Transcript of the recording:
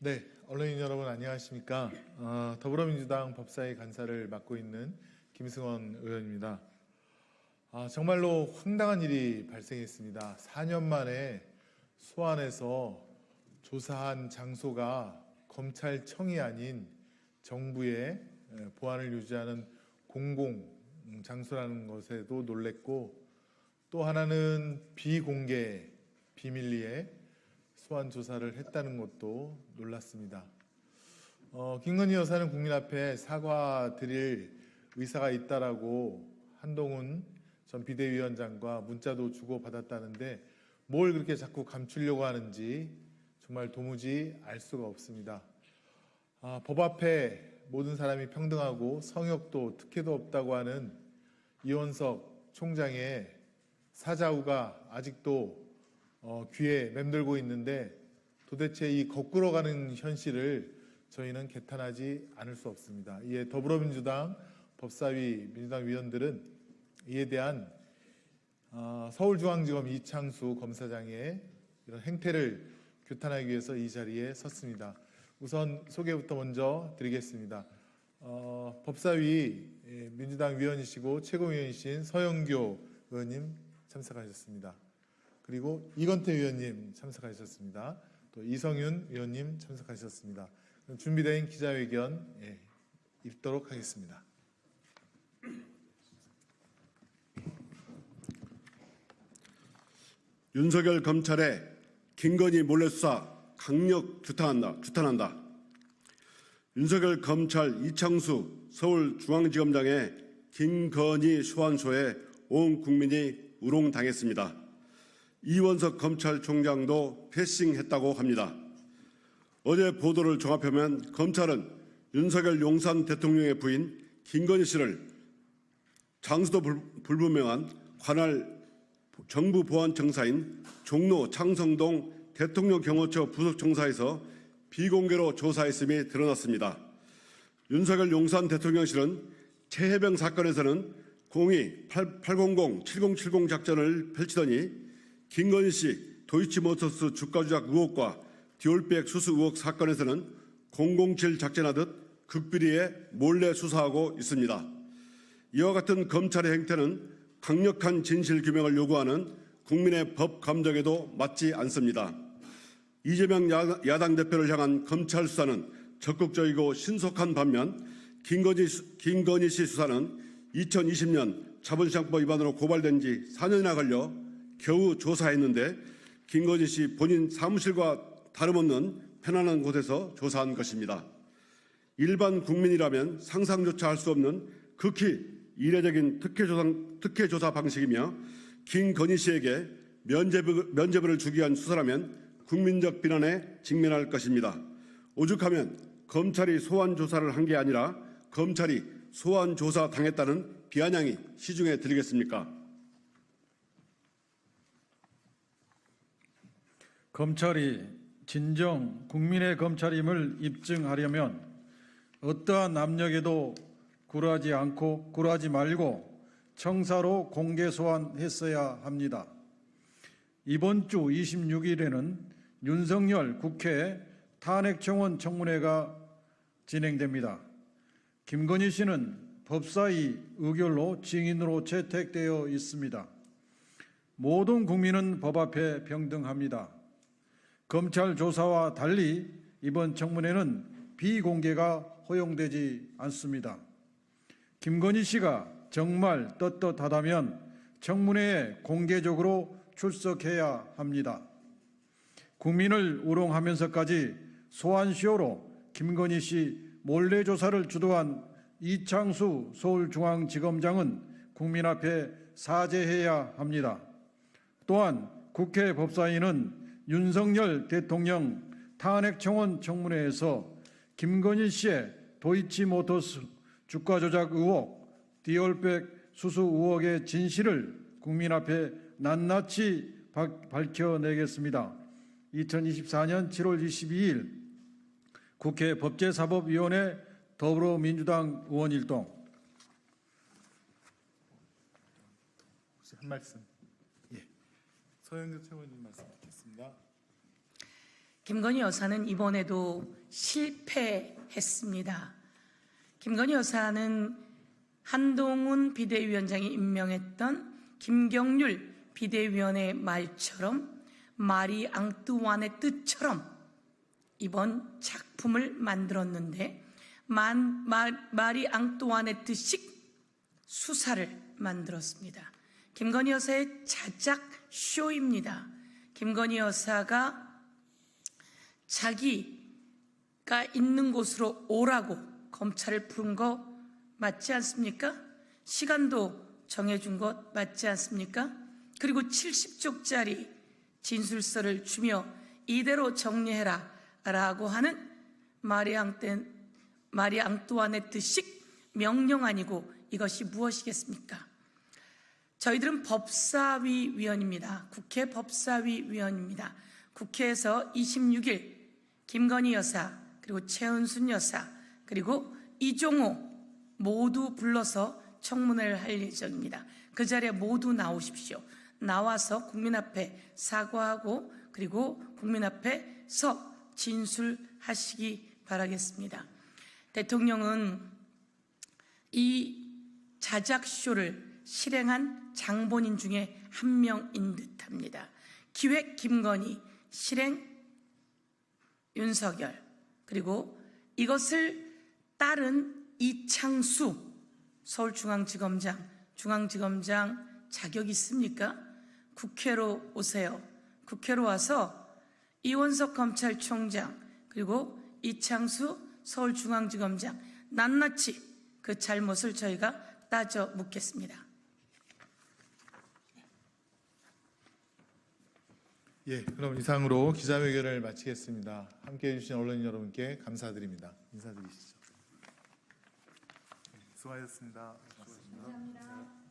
네, 언론인 여러분 안녕하십니까? 더불어민주당 법사위 간사를 맡고 있는 김승원 의원입니다. 정말로 황당한 일이 발생했습니다. 4년 만에 소환해서 조사한 장소가 검찰청이 아닌 정부의 보안을 유지하는 공공 장소라는 것에도 놀랬고, 또 하나는 비공개 비밀리에 소환 조사를 했다는 것도 놀랐습니다. 김건희 여사는 국민 앞에 사과드릴 의사가 있다라고 한동훈 전 비대위원장과 문자도 주고받았다는데 뭘 그렇게 자꾸 감추려고 하는지 정말 도무지 알 수가 없습니다. 법 앞에 모든 사람이 평등하고 성역도 특혜도 없다고 하는 이원석 총장의 사자후가 아직도 귀에 맴돌고 있는데, 도대체 이 거꾸로 가는 현실을 저희는 개탄하지 않을 수 없습니다. 이에 더불어민주당 법사위 민주당 위원들은 이에 대한 서울중앙지검 이창수 검사장의 이런 행태를 규탄하기 위해서 이 자리에 섰습니다. 우선 소개부터 먼저 드리겠습니다. 법사위 민주당 위원이시고 최고위원이신 서영교 의원님 참석하셨습니다. 그리고 이건태 위원님 참석하셨습니다. 또 이성윤 위원님 참석하셨습니다. 준비된 기자회견 읽도록 하겠습니다. 윤석열 검찰의 김건희 몰래수사 강력 규탄한다. 윤석열 검찰 이창수 서울중앙지검장의 김건희 소환소에 온 국민이 우롱당했습니다. 이원석 검찰총장도 패싱했다고 합니다. 어제 보도를 종합하면 검찰은 윤석열 용산 대통령의 부인 김건희 씨를 장소도 불분명한 관할 정부 보안청사인 종로 창성동 대통령 경호처 부속청사에서 비공개로 조사했음이 드러났습니다. 윤석열 용산 대통령실은 최혜병 사건에서는 02-800-7070 작전을 펼치더니 김건희 씨 도이치모터스 주가조작 의혹과 디올백 수수 의혹 사건에서는 007 작전하듯 극비리에 몰래 수사하고 있습니다. 이와 같은 검찰의 행태는 강력한 진실 규명을 요구하는 국민의 법 감정에도 맞지 않습니다. 이재명 야당 대표를 향한 검찰 수사는 적극적이고 신속한 반면 김건희 씨 수사는 2020년 자본시장법 위반으로 고발된 지 4년이나 걸려 겨우 조사했는데 김건희 씨 본인 사무실과 다름없는 편안한 곳에서 조사한 것입니다. 일반 국민이라면 상상조차 할 수 없는 극히 이례적인 특혜조사 방식이며 김건희 씨에게 면죄부를 주기 위한 수사라면 국민적 비난에 직면할 것입니다. 오죽하면 검찰이 소환 조사를 한 게 아니라 검찰이 소환 조사 당했다는 비아냥이 시중에 들리겠습니까? 검찰이 진정 국민의 검찰임을 입증하려면 어떠한 압력에도 굴하지 말고 청사로 공개 소환했어야 합니다. 이번 주 26일에는 윤석열 국회 탄핵청원 청문회가 진행됩니다. 김건희 씨는 법사위 의결로 증인으로 채택되어 있습니다. 모든 국민은 법 앞에 평등합니다. 검찰 조사와 달리 이번 청문회는 비공개가 허용되지 않습니다. 김건희 씨가 정말 떳떳하다면 청문회에 공개적으로 출석해야 합니다. 국민을 우롱하면서까지 소환쇼로 김건희 씨 몰래 조사를 주도한 이창수 서울중앙지검장은 국민 앞에 사죄해야 합니다. 또한 국회 법사위는 윤석열 대통령 탄핵청원 청문회에서 김건희 씨의 도이치모터스 주가 조작 의혹, 디올백 수수 의혹의 진실을 국민 앞에 낱낱이 밝혀내겠습니다. 2024년 7월 22일 국회 법제사법위원회 더불어민주당 의원 일동. 혹시 한 말씀? 서영교 최고위원님 말씀 듣겠습니다. 김건희 여사는 이번에도 실패했습니다. 김건희 여사는 한동훈 비대위원장이 임명했던 김경률 비대위원의 말처럼 마리 앙뚜안의 뜻처럼 이번 작품을 만들었는데 마리 앙뚜안의 뜻식 수사를 만들었습니다. 김건희 여사의 자작 쇼입니다. 김건희 여사가 자기가 있는 곳으로 오라고 검찰을 부른 거 맞지 않습니까? 시간도 정해준 것 맞지 않습니까? 그리고 70쪽짜리 진술서를 주며 이대로 정리해라 라고 하는 마리 앙뚜안의 뜻식 명령 아니고 이것이 무엇이겠습니까? 저희들은 법사위 위원입니다. 국회 법사위 위원입니다. 국회에서 26일 김건희 여사 그리고 최은순 여사 그리고 이종호 모두 불러서 청문회를 할 예정입니다. 그 자리에 모두 나오십시오. 나와서 국민 앞에 사과하고 그리고 국민 앞에서 진술하시기 바라겠습니다. 대통령은 이 자작쇼를 실행한 장본인 중에 한 명인 듯합니다. 기획 김건희, 실행 윤석열, 그리고 이것을 따른 이창수 서울중앙지검장, 중앙지검장 자격 있습니까? 국회로 오세요. 국회로 와서 이원석 검찰총장 그리고 이창수 서울중앙지검장 낱낱이 그 잘못을 저희가 따져 묻겠습니다. 예, 그럼 이상으로 기자회견을 마치겠습니다. 함께해 주신 언론인 여러분께 감사드립니다. 인사드리시죠. 수고하셨습니다. 감사합니다.